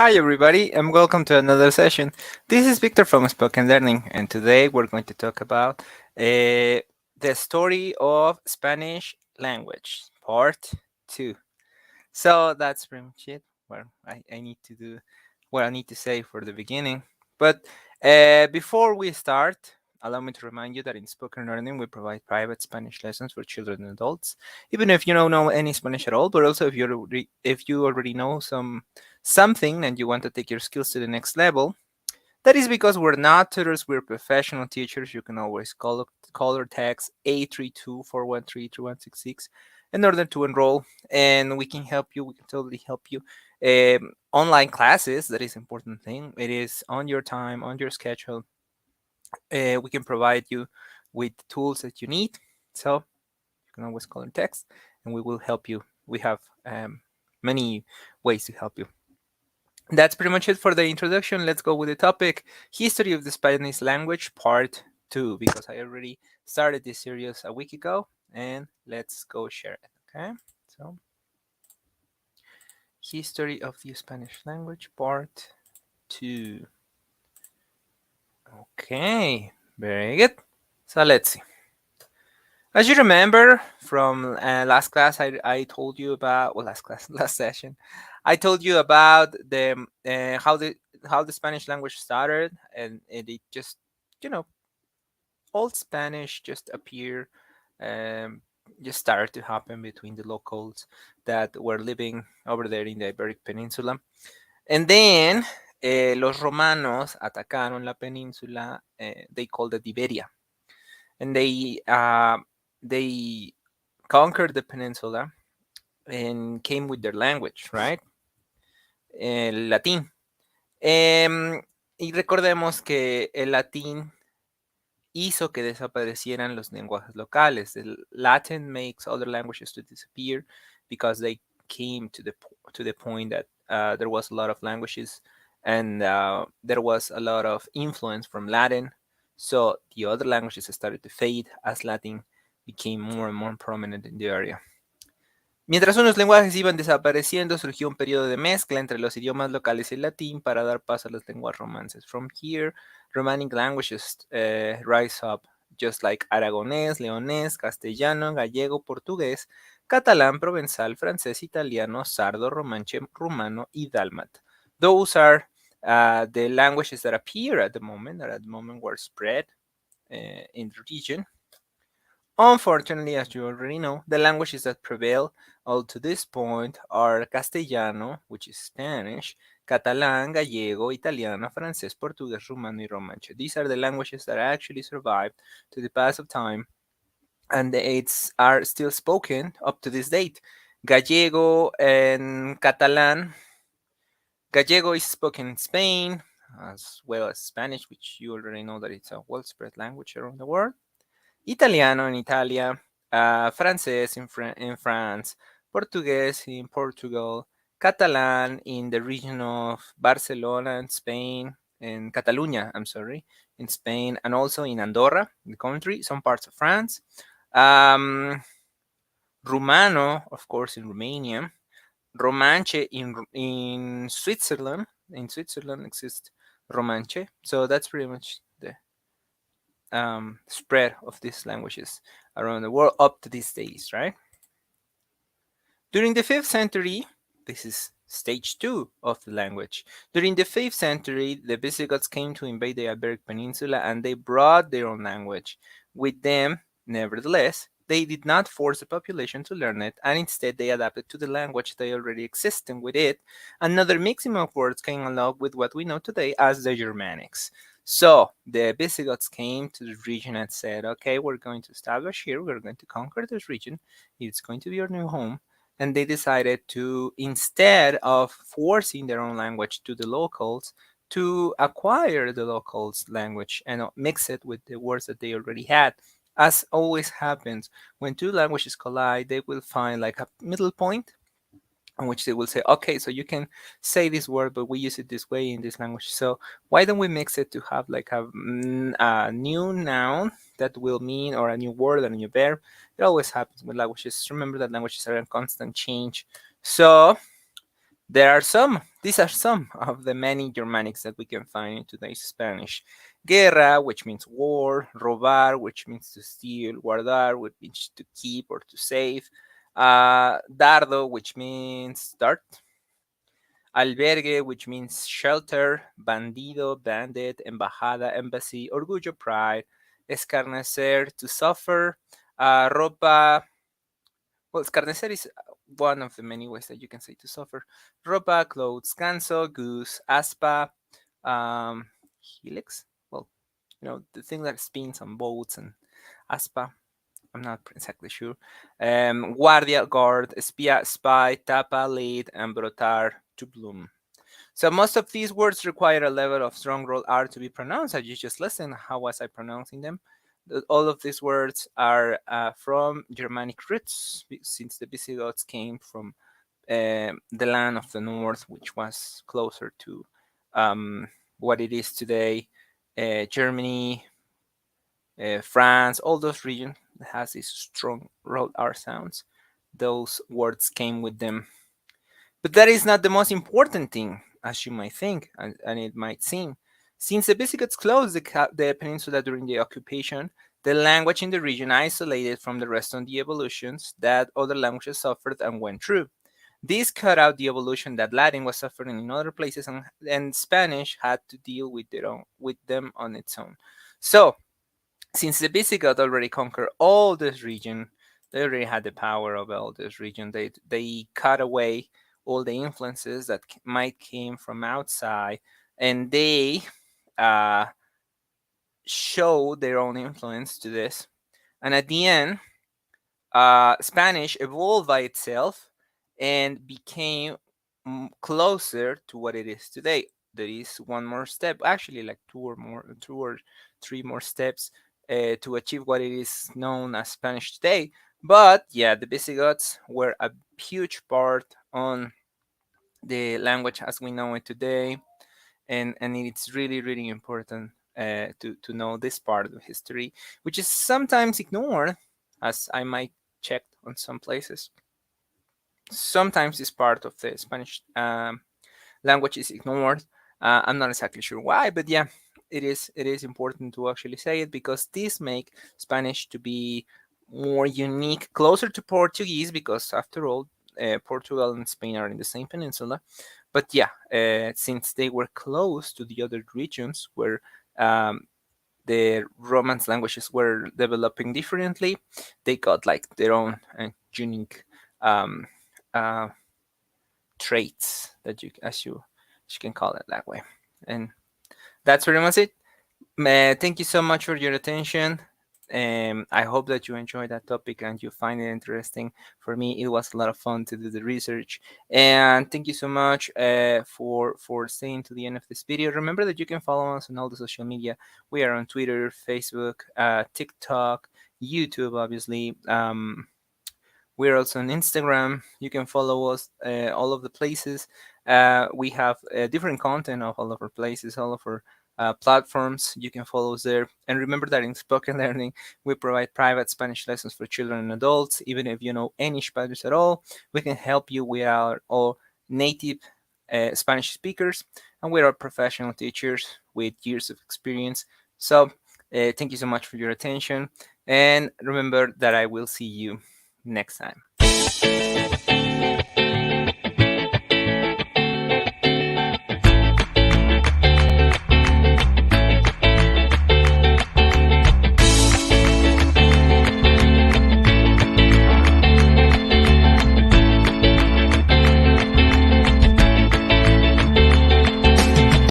Hi, everybody, and welcome to another session. This is Victor from Spoken Learning, and today we're going to talk about the story of Spanish language, part 2. So that's pretty much it. Well, I need to do what I need to say for the beginning. But before we start, allow me to remind you that in Spoken Learning we provide private Spanish lessons for children and adults, even if you don't know any Spanish at all. But also if you already know something and you want to take your skills to the next level. That is because we're not tutors, we're professional teachers. You can always call or text 832-413-3166 in order to enroll, and we can help you. We can totally help you. Online classes, that is important thing. It is on your time, on your schedule. We can provide you with tools that you need. So you can always call or text, and we will help you. We have many ways to help you. That's pretty much it for the introduction. Let's go with the topic, History of the Spanish Language, Part 2, because I already started this series a week ago, and let's go share it, okay? So, History of the Spanish Language, Part 2. Okay, very good. So let's see. As you remember from last class, I told you about, well, last session, I told you about how the Spanish language started, and it just, you know, old Spanish just appeared, um, just started to happen between the locals that were living over there in the Iberic Peninsula, and then los romanos atacaron la península. They called it Iberia, and they conquered the peninsula and came with their language, right? El latín. Y recordemos que el latín hizo que desaparecieran los lenguajes locales. The Latin makes other languages to disappear because they came to the point that there was a lot of languages and there was a lot of influence from Latin. So the other languages started to fade as Latin became more and more prominent in the area. Mientras unos lenguajes iban desapareciendo, surgió un periodo de mezcla entre los idiomas locales y el latín para dar paso a las lenguas romances. From here, Romanic languages rise up, just like aragonés, leonés, castellano, gallego, portugués, catalán, provenzal, francés, italiano, sardo, romanche, rumano, y dálmata. Those are the languages that appear at the moment, that at the moment were spread in the region. Unfortunately, as you already know, the languages that prevail all to this point are Castellano, which is Spanish, Catalan, Gallego, Italiano, Francés, Portugués, Rumano, y Romanche. These are the languages that actually survived to the pass of time, and it's are still spoken up to this date. Gallego and Catalan. Gallego is spoken in Spain, as well as Spanish, which you already know that it's a well-spread language around the world. Italiano in Italia, francés in France, Portuguese in Portugal, Catalan in the region of Barcelona in Spain, in Catalonia, I'm sorry, in Spain, and also in Andorra, the country, some parts of France. Rumano, of course, in Romania. Romanche in Switzerland. In Switzerland exists Romanche, so that's pretty much the spread of these languages around the world up to these days, right? During the 5th century, this is stage 2 of the language. During the 5th century, the Visigoths came to invade the Iberic Peninsula and they brought their own language. With them, nevertheless, they did not force the population to learn it, and instead they adapted to the language they already exist, and with it, another mixing of words came along with what we know today as the Germanics. So the Visigoths came to the region and said, okay, we're going to establish here, we're going to conquer this region, it's going to be our new home. And they decided to, instead of forcing their own language to the locals, to acquire the locals' language and mix it with the words that they already had. As always happens, when two languages collide, they will find like a middle point on which they will say, okay, so you can say this word, but we use it this way in this language. So why don't we mix it to have like a new noun that will mean, or a new word and a new verb? It always happens with languages. Remember that languages are in constant change. So These are some of the many Germanics that we can find in today's Spanish. Guerra, which means war, robar, which means to steal, guardar, which means to keep or to save, dardo, which means dart, albergue, which means shelter, bandido, bandit, embajada, embassy, orgullo, pride, escarnecer, to suffer, ropa, well, escarnecer is one of the many ways that you can say to suffer. Ropa, clothes, ganso, goose, aspa, um, helix. Well, the thing that spins on boats, and aspa. I'm not exactly sure. Guardia, guard, espía, spy, tapa, lead, and brotar, to bloom. So most of these words require a level of strong roll R to be pronounced. As you just listen, how was I pronouncing them? All of these words are from Germanic roots, since the Visigoths came from the land of the north, which was closer to what it is today, Germany, France, all those regions that has these strong roll R sounds. Those words came with them. But that is not the most important thing, as you might think, and it might seem. Since the Visigoths closed the peninsula during the occupation, the language in the region isolated from the rest of the evolutions that other languages suffered and went through. This cut out the evolution that Latin was suffering in other places, and Spanish had to deal with them on its own. So, since the Visigoths already conquered all this region, they already had the power of all this region. They cut away all the influences that might came from outside, and they uh, show their own influence to this. And at the end, Spanish evolved by itself and became closer to what it is today. There is one more step, actually, like two or three more steps to achieve what it is known as Spanish today. But yeah, the Visigoths were a huge part on the language as we know it today, and it's really really important to know this part of history, which is sometimes ignored, as I might check on some places. Sometimes this part of the Spanish language is ignored. I'm not exactly sure why, but yeah, it is important to actually say it, because this make Spanish to be more unique, closer to Portuguese, because after all, Portugal and Spain are in the same peninsula. But yeah, since they were close to the other regions where the Romance languages were developing differently, they got like their own unique um, uh, traits that you can call it that way. And that's pretty much it. Thank you so much for your attention. I hope that you enjoyed that topic and you find it interesting. For me, it was a lot of fun to do the research. And thank you so much for staying to the end of this video. Remember that you can follow us on all the social media. We are on Twitter, Facebook, TikTok, YouTube, obviously. We're also on Instagram. You can follow us all of the places. We have different content of all of our places, all of our platforms. You can follow us there. And remember that in Spoken Learning, we provide private Spanish lessons for children and adults. Even if you know any Spanish at all, we can help you. We are all native Spanish speakers, and we are professional teachers with years of experience. So thank you so much for your attention. And remember that I will see you next time.